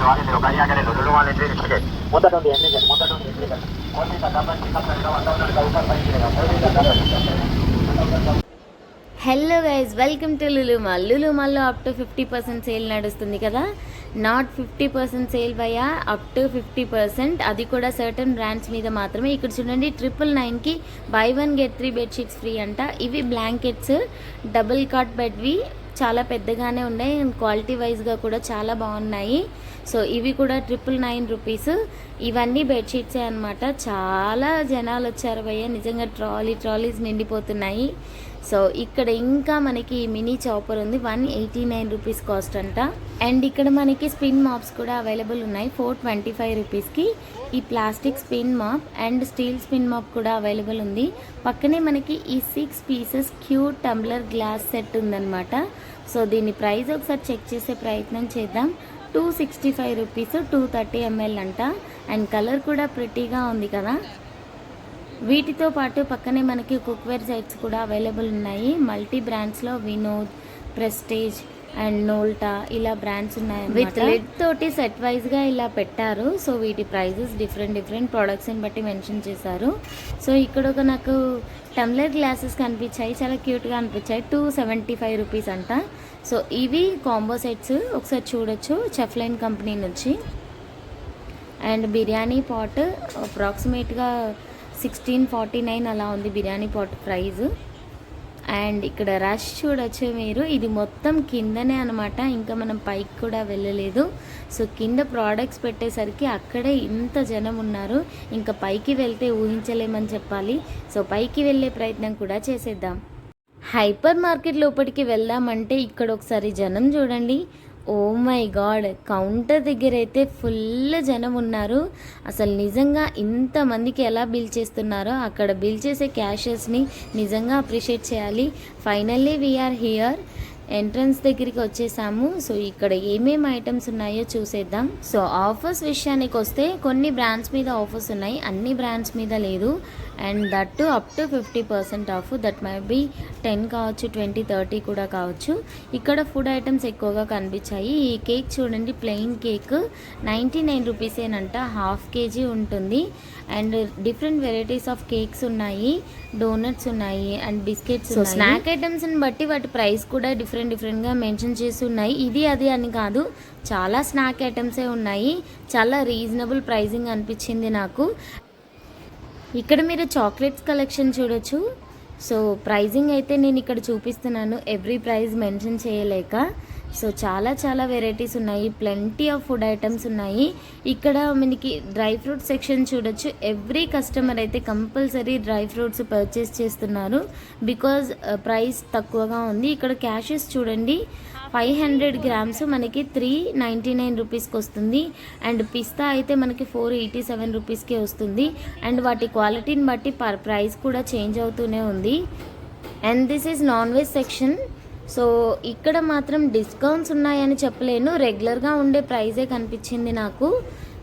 Hello guys, welcome to Lulu mall. Lulu మాల్లో up to 50% sale నడుస్తుంది కదా. నాట్ 50% సేల్ భయ్యా, అప్ టు 50%. అది కూడా సర్టన్ బ్రాండ్స్ మీద మాత్రమే. ఇక్కడ చూడండి, 999కి buy 1 get 3 బెడ్షీట్స్ ఫ్రీ అంట. ఇవి బ్లాంకెట్స్, డబుల్ కాట్ బెడ్వి, చాలా పెద్దగానే ఉన్నాయి అండ్ క్వాలిటీ వైజ్గా కూడా చాలా బాగున్నాయి. సో ఇవి కూడా 999 రూపీస్. ఇవన్నీ బెడ్షీట్సే అనమాట. చాలా జనాలు వచ్చారు భయ్య, నిజంగా ట్రాలీస్ నిండిపోతున్నాయి. సో ఇక్కడ ఇంకా మనకి మినీ చాపర్ ఉంది, 189 రూపీస్ కాస్ట్ అంట. అండ్ ఇక్కడ మనకి స్పిన్ మాప్స్ కూడా అవైలబుల్ ఉన్నాయి 425 రూపీస్కి. ఈ plastic spin mop and steel spin mop కూడా అవైలబుల్ ఉంది. పక్కనే మనకి ఈ 6 pieces cute tumbler glass set ఉందన్నమాట. సో దీని ప్రైస్ ఒకసారి చెక్ చేసే ప్రయత్నం చేద్దాం. 265 రూపీస్, 230 ml అంట. అండ్ కలర్ కూడా ప్రిటీగా ఉంది కదా. వీటితో పాటు పక్కనే మనకి కుక్వేర్ సెట్స్ కూడా అవైలబుల్ ఉన్నాయి. మల్టీ బ్రాండ్స్లో వినోద్, ప్రెస్టేజ్ అండ్ నోల్టా ఇలా బ్రాండ్స్ ఉన్నాయి. విత్ లిడ్ తోటి సెట్ వైజ్గా ఇలా పెట్టారు. సో వీటి ప్రైజెస్ డిఫరెంట్ ప్రొడక్ట్స్ని బట్టి మెన్షన్ చేశారు. సో ఇక్కడ ఒక నాకు టంబ్లర్ గ్లాసెస్ కనిపించాయి, చాలా క్యూట్గా అనిపించాయి. 275 రూపీస్ అంట. సో ఇవి కాంబో సెట్స్, ఒకసారి చూడొచ్చు, చెఫ్లైన్ కంపెనీ నుంచి. అండ్ బిర్యానీ పాట్ అప్రాక్సిమేట్గా 1649 అలా ఉంది బిర్యానీ పాట్ ప్రైజ్. అండ్ ఇక్కడ రష్ చూడొచ్చు మీరు, ఇది మొత్తం కిందనే అనమాట, ఇంకా మనం పైకి కూడా వెళ్ళలేదు. సో కింద ప్రోడక్ట్స్ పెట్టేసరికి అక్కడే ఇంత జనం ఉన్నారు, ఇంకా పైకి వెళ్తే ఊహించలేమని చెప్పాలి. సో పైకి వెళ్ళే ప్రయత్నం కూడా చేసేద్దాం. హైపర్ మార్కెట్ లోపలికి వెళ్దామంటే ఇక్కడ ఒకసారి జనం చూడండి. ఓ మై గాడ్, కౌంటర్ దగ్గర అయితే ఫుల్ జనం ఉన్నారు. అసలు నిజంగా ఇంతమందికి ఎలా బిల్ చేస్తున్నారో, అక్కడ బిల్ చేసే క్యాషియర్స్ని నిజంగా అప్రిషియేట్ చేయాలి. ఫైనల్లీ వీఆర్ హియర్, ఎంట్రన్స్ దగ్గరికి వచ్చేసాము. సో ఇక్కడ ఏమేమి ఐటమ్స్ ఉన్నాయో చూసేద్దాం. సో ఆఫర్స్ విషయానికి వస్తే కొన్ని బ్రాండ్స్ మీద ఆఫర్స్ ఉన్నాయి, అన్ని బ్రాండ్స్ మీద లేదు. And that up to 50% off. That may be 10 కావచ్చు, 20, 30 కూడా కావచ్చు. ఇక్కడ ఫుడ్ ఐటమ్స్ ఎక్కువగా కనిపించాయి. ఈ కేక్ చూడండి, ప్లెయిన్ కేక్ 99 రూపీసేనంట, హాఫ్ కేజీ ఉంటుంది. And different varieties of cakes ఉన్నాయి, డోనట్స్ ఉన్నాయి అండ్ బిస్కెట్స్. సో స్నాక్ ఐటమ్స్ని బట్టి వాటి ప్రైస్ కూడా డిఫరెంట్గా మెన్షన్ చేసి ఉన్నాయి. ఇది అది అని కాదు, చాలా స్నాక్ ఐటమ్సే ఉన్నాయి. చాలా రీజనబుల్ ప్రైజింగ్ అనిపించింది నాకు. ఇక్కడ మీరు చాక్లెట్స్ కలెక్షన్ చూడొచ్చు. సో ప్రైజింగ్ అయితే నేను ఇక్కడ చూపిస్తున్నాను, ఎవ్రీ ప్రైస్ మెన్షన్ చేయలేక. సో చాలా వెరైటీస్ ఉన్నాయి, ప్లెంటీ ఆఫ్ ఫుడ్ ఐటమ్స్ ఉన్నాయి. ఇక్కడ మనకి డ్రై ఫ్రూట్స్ సెక్షన్ చూడొచ్చు. ఎవ్రీ కస్టమర్ అయితే కంపల్సరీ డ్రై ఫ్రూట్స్ పర్చేస్ చేస్తున్నారు, బికాజ్ ప్రైస్ తక్కువగా ఉంది. ఇక్కడ క్యాషెస్ చూడండి, 500 గ్రామ్స్ మనకి 399 రూపీస్కి వస్తుంది. అండ్ పిస్తా అయితే మనకి 487 రూపీస్కే వస్తుంది. అండ్ వాటి క్వాలిటీని బట్టి ప్రైస్ కూడా చేంజ్ అవుతూనే ఉంది. And this is non veg section. So ఇక్కడ మాత్రం డిస్కౌంట్స్ ఉన్నాయని చెప్పలేను, రెగ్యులర్గా ఉండే ప్రైజే కనిపించింది నాకు.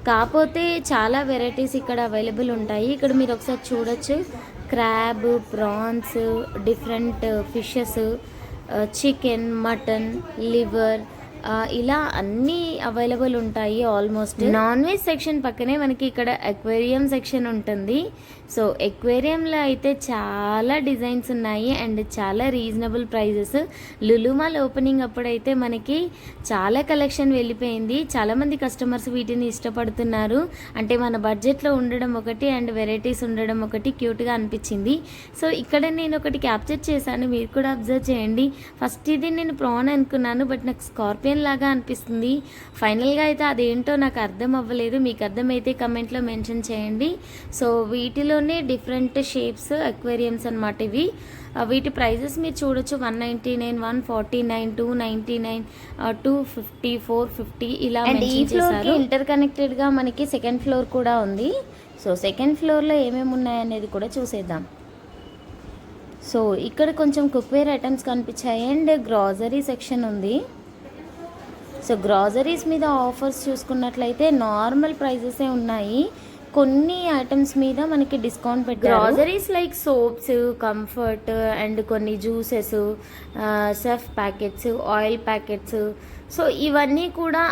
కాకపోతే చాలా వెరైటీస్ ఇక్కడ అవైలబుల్ ఉంటాయి. ఇక్కడ మీరు ఒకసారి చూడొచ్చు, crab, prawns, different fishes, chicken, mutton, liver, ఇలా అన్నీ అవైలబుల్ ఉంటాయి ఆల్మోస్ట్. నాన్ వెజ్ సెక్షన్ పక్కనే మనకి ఇక్కడ అక్వేరియం సెక్షన్ ఉంటుంది. సో అక్వేరియంలో అయితే చాలా డిజైన్స్ ఉన్నాయి అండ్ చాలా reasonable prices. Lulu mall opening అప్పుడైతే మనకి చాలా కలెక్షన్ వెళ్ళిపోయింది. చాలామంది కస్టమర్స్ వీటిని ఇష్టపడుతున్నారు. అంటే మన బడ్జెట్లో ఉండడం ఒకటి అండ్ వెరైటీస్ ఉండడం ఒకటి క్యూట్గా అనిపించింది. సో ఇక్కడ నేను ఒకటి క్యాప్చర్ చేశాను, మీరు కూడా అబ్జర్వ్ చేయండి. ఫస్ట్ ఇది నేను ప్రాన్ అనుకున్నాను, బట్ నాకు స్కార్పియన్ లాగా అనిపిస్తుంది. ఫైనల్గా అయితే అదేంటో నాకు అర్థం అవ్వలేదు. మీకు అర్థమైతే కమెంట్లో మెన్షన్ చేయండి. సో వీటిలోనే డిఫరెంట్ షేప్స్ అక్వేరియంస్ అనమాట ఇవి. వీటి ప్రైజెస్ మీరు చూడొచ్చు, 199, 149, 299, 250, 450 ఇలా మెన్షన్ చేశారు. ఇంటర్ కనెక్టెడ్గా మనకి సెకండ్ ఫ్లోర్ కూడా ఉంది. సో సెకండ్ ఫ్లోర్లో ఏమేమి ఉన్నాయనేది కూడా చూసేద్దాం. సో ఇక్కడ కొంచెం కుక్వేర్ ఐటమ్స్ కనిపించాయి అండ్ గ్రాసరీ సెక్షన్ ఉంది. సో గ్రాసరీస్ మీద ఆఫర్స్ చూసుకున్నట్లయితే నార్మల్ ప్రైజెసే ఉన్నాయి. కొన్ని ఐటమ్స్ మీద మనకి డిస్కౌంట్ పెట్టారు. Groceries like soaps, Comfort and కొన్ని juices, Surf packets, oil packets, so ఇవన్నీ కూడా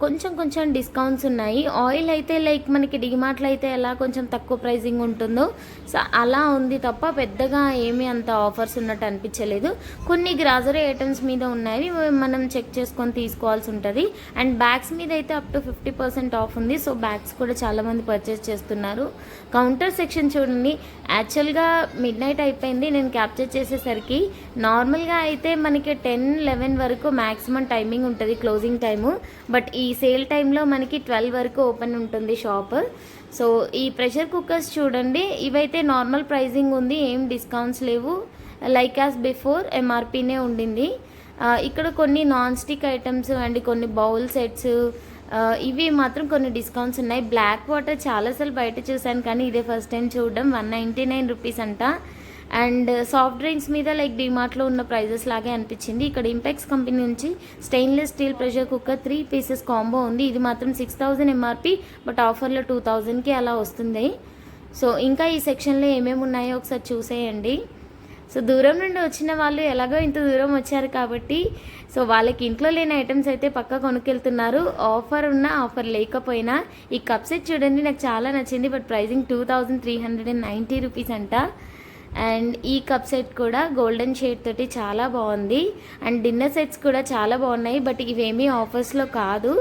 కొంచెం కొంచెం డిస్కౌంట్స్ ఉన్నాయి. ఆయిల్ అయితే లైక్ మనకి డీమార్ట్లో అయితే ఎలా కొంచెం తక్కువ ప్రైజింగ్ ఉంటుందో సో అలా ఉంది తప్ప పెద్దగా ఏమీ అంత ఆఫర్స్ ఉన్నట్టు అనిపించలేదు. కొన్ని గ్రాసరీ ఐటమ్స్ మీద ఉన్నాయి, మనం చెక్ చేసుకొని తీసుకోవాల్సి ఉంటుంది. అండ్ బ్యాగ్స్ మీద అయితే అప్ టు 50% ఆఫ్ ఉంది. సో బ్యాగ్స్ కూడా చాలామంది పర్చేస్ చేస్తున్నారు. కౌంటర్ సెక్షన్ చూడండి, యాక్చువల్గా మిడ్ నైట్ అయిపోయింది నేను క్యాప్చర్ చేసేసరికి. నార్మల్గా అయితే మనకి 10-11 వరకు మ్యాక్సిమం టైమింగ్ ఉంటుంది క్లోజింగ్ టైము, బట్ ఈ సేల్ టైంలో మనకి 12 వరకు ఓపెన్ ఉంటుంది షాప్. సో ఈ ప్రెషర్ కుక్కర్స్ చూడండి, ఇవైతే నార్మల్ ప్రైజింగ్ ఉంది, ఏం డిస్కౌంట్స్ లేవు. లైక్ యాజ్ బిఫోర్ ఎంఆర్పీనే ఉండింది. ఇక్కడ కొన్ని నాన్ స్టిక్ ఐటమ్స్ అండ్ కొన్ని బౌల్ సెట్స్ ఇవి మాత్రం కొన్ని డిస్కౌంట్స్ ఉన్నాయి. బ్లాక్ వాటర్ చాలాసార్లు బయట చూశాను కానీ ఇదే ఫస్ట్ టైం చూడడం. 199 రూపీస్ అంట. అండ్ సాఫ్ట్ డ్రింక్స్ మీద లైక్ డిమార్ట్లో ఉన్న ప్రైజెస్ లాగే అనిపించింది. ఇక్కడ ఇంపెక్స్ కంపెనీ నుంచి stainless steel pressure cooker 3 pieces combo ఉంది. ఇది మాత్రం 6000 ఎంఆర్పి, బట్ ఆఫర్లో 2000కి అలా వస్తుంది. సో ఇంకా ఈ సెక్షన్లో ఏమేమి ఉన్నాయో ఒకసారి చూసేయండి. సో దూరం నుండి వచ్చిన వాళ్ళు ఎలాగో ఇంత దూరం వచ్చారు కాబట్టి సో వాళ్ళకి ఇంట్లో లేని ఐటమ్స్ అయితే పక్కా కొనుక్కెళ్తున్నారు. ఆఫర్ ఉన్నా ఆఫర్ లేకపోయినా. ఈ కప్ సెట్ చూడండి, నాకు చాలా నచ్చింది, బట్ ప్రైజింగ్ 2390 రూపీస్ అంట. అండ్ ఈ కప్ సెట్ కూడా గోల్డెన్ షేడ్ తోటి చాలా బాగుంది. అండ్ డిన్నర్ సెట్స్ కూడా చాలా బాగున్నాయి, బట్ ఇవేమీ ఆఫర్స్లో కాదు,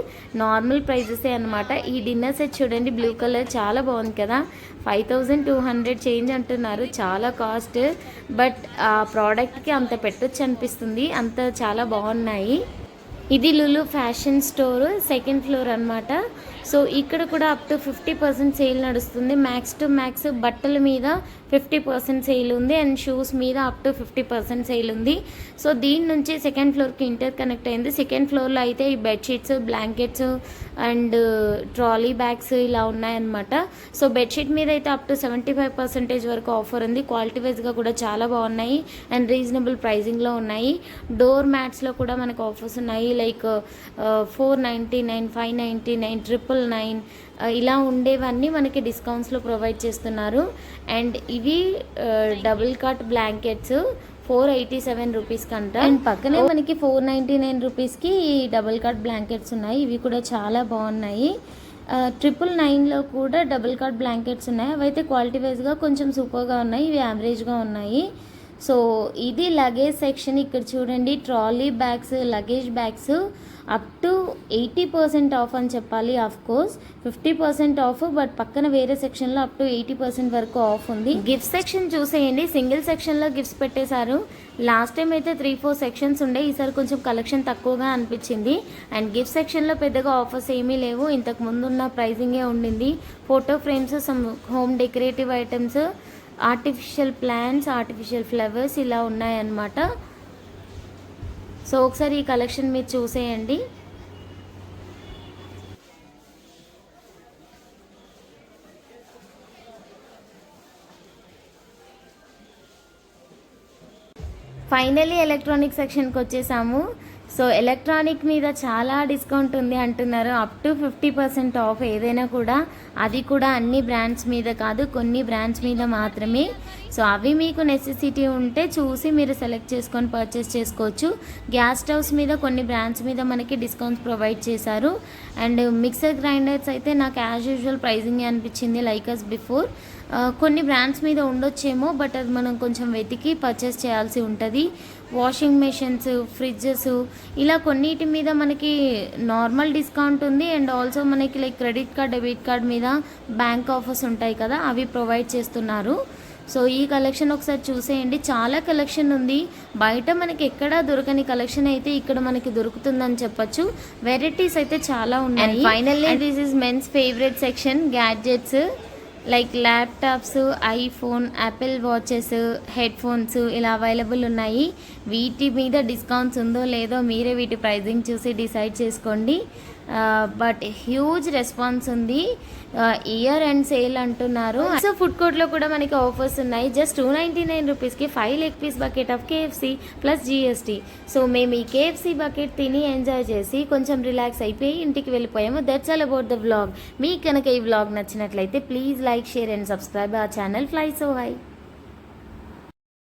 నార్మల్ ప్రైజెసే అనమాట. ఈ డిన్నర్ సెట్ చూడండి, బ్లూ కలర్ చాలా బాగుంది కదా, 5200 చేంజ్ అంటున్నారు, చాలా కాస్ట్. బట్ ఆ ప్రోడక్ట్కి అంత పెట్టొచ్చు అనిపిస్తుంది, అంత చాలా బాగున్నాయి. ఇది Lulu fashion store second floor అనమాట. సో ఇక్కడ కూడా అప్ టు 50% సేల్ నడుస్తుంది. మ్యాక్స్ టు మ్యాక్స్ బట్టల మీద 50% సేల్ ఉంది అండ్ షూస్ మీద అప్ టు 50% సేల్ ఉంది. సో దీని నుంచి సెకండ్ ఫ్లోర్కి ఇంటర్ కనెక్ట్ అయింది. సెకండ్ ఫ్లోర్లో అయితే ఈ bedsheets, blankets and trolley bags ఇలా ఉన్నాయన్నమాట. సో బెడ్షీట్ మీద అయితే అప్ టు 75% వరకు ఆఫర్ ఉంది. క్వాలిటీ వైజ్గా కూడా చాలా బాగున్నాయి అండ్ రీజనబుల్ ప్రైజింగ్లో ఉన్నాయి. డోర్ మ్యాట్స్లో కూడా మనకు ఆఫర్స్ ఉన్నాయి, లైక్ 499, 599, 999 ఇలా ఉండేవన్నీ మనకి డిస్కౌంట్స్లో ప్రొవైడ్ చేస్తున్నారు. అండ్ ఇవి డబుల్ కాట్ బ్లాంకెట్స్ 487 రూపీస్ కంట. అండ్ పక్కనే మనకి 499 రూపీస్కి ఈ డబుల్ కాట్ బ్లాంకెట్స్ ఉన్నాయి, ఇవి కూడా చాలా బాగున్నాయి. 999లో కూడా డబుల్ కాట్ బ్లాంకెట్స్ ఉన్నాయి, అవైతే క్వాలిటీ వైజ్గా కొంచెం సూపర్గా ఉన్నాయి, ఇవి యావరేజ్గా ఉన్నాయి. సో ఇది లగేజ్ సెక్షన్. ఇక్కడ చూడండి, trolley bags, luggage bags up to 80% of అని చెప్పాలి. ఆఫ్ కోర్స్ 50% ఆఫ్, బట్ పక్కన వేరే సెక్షన్లో అప్ టు 80% వరకు ఆఫ్ ఉంది. గిఫ్ట్ సెక్షన్ చూసేయండి, సింగిల్ సెక్షన్లో గిఫ్ట్స్ పెట్టేశారు. లాస్ట్ టైం అయితే 3-4 సెక్షన్స్ ఉండే, ఈసారి కొంచెం కలెక్షన్ తక్కువగా అనిపించింది. అండ్ గిఫ్ట్ సెక్షన్లో పెద్దగా ఆఫర్స్ ఏమీ లేవు, ఇంతకు ముందున్న ప్రైజింగే ఉండింది. Photo frames, some home decorative items, artificial plants, artificial flowers ఇలా ఉన్నాయన్నమాట. సో ఒకసారి ఈ కలెక్షన్ మీరు చూసేయండి. ఫైనలీ ఎలక్ట్రానిక్ సెక్షన్కి వచ్చేసాము. సో ఎలక్ట్రానిక్ మీద చాలా డిస్కౌంట్ ఉంది అంటున్నారు, అప్ టు 50% ఆఫ్. ఏదైనా కూడా, అది కూడా అన్ని బ్రాండ్స్ మీద కాదు, కొన్ని బ్రాండ్స్ మీద మాత్రమే. సో అవి మీకు నెసెసిటీ ఉంటే చూసి మీరు సెలెక్ట్ చేసుకొని పర్చేస్ చేసుకోవచ్చు. గ్యాస్ స్టవ్స్ మీద కొన్ని బ్రాండ్స్ మీద మనకి డిస్కౌంట్స్ ప్రొవైడ్ చేశారు. అండ్ మిక్సర్ గ్రైండర్స్ అయితే నాకు యాజ్ యూజువల్ ప్రైజింగ్ అనిపించింది, లైక్ అస్ బిఫోర్. కొన్ని బ్రాండ్స్ మీద ఉండొచ్చేమో, బట్ అది మనం కొంచెం వెతికి పర్చేస్ చేయాల్సి ఉంటుంది. వాషింగ్ మెషిన్స్, ఫ్రిడ్జెస్ ఇలా కొన్నిటి మీద మనకి నార్మల్ డిస్కౌంట్ ఉంది. అండ్ ఆల్సో మనకి like credit card, debit card మీద బ్యాంక్ ఆఫర్స్ ఉంటాయి కదా, అవి ప్రొవైడ్ చేస్తున్నారు. సో ఈ కలెక్షన్ ఒకసారి చూసేయండి, చాలా కలెక్షన్ ఉంది. బయట మనకి ఎక్కడా దొరకని కలెక్షన్ అయితే ఇక్కడ మనకి దొరుకుతుందని చెప్పొచ్చు. వెరైటీస్ అయితే చాలా ఉన్నాయి. Finally this is men's favourite section, gadgets like laptops, iPhone, Apple watches, headphones ఇలా అవైలబుల్ ఉన్నాయి. వీటి మీద డిస్కౌంట్స్ ఉందో లేదో మీరే వీటి ప్రైజింగ్ చూసి డిసైడ్ చేసుకోండి. బట్ హ్యూజ్ రెస్పాన్స్ ఉంది. ఇయర్ ఎండ్ సేల్ అంటున్నారు. సో ఫుడ్ కోర్ట్లో కూడా మనకి ఆఫర్స్ ఉన్నాయి. జస్ట్ 299 రూపీస్కి 5 leg piece bucket of KFC plus GST. So మేము ఈ KFC బకెట్ తిని ఎంజాయ్ చేసి కొంచెం రిలాక్స్ అయిపోయి ఇంటికి వెళ్ళిపోయాము. That's all about the vlog. మీకు కనుక ఈ వ్లాగ్ నచ్చినట్లయితే please like, share and subscribe our channel fly so high.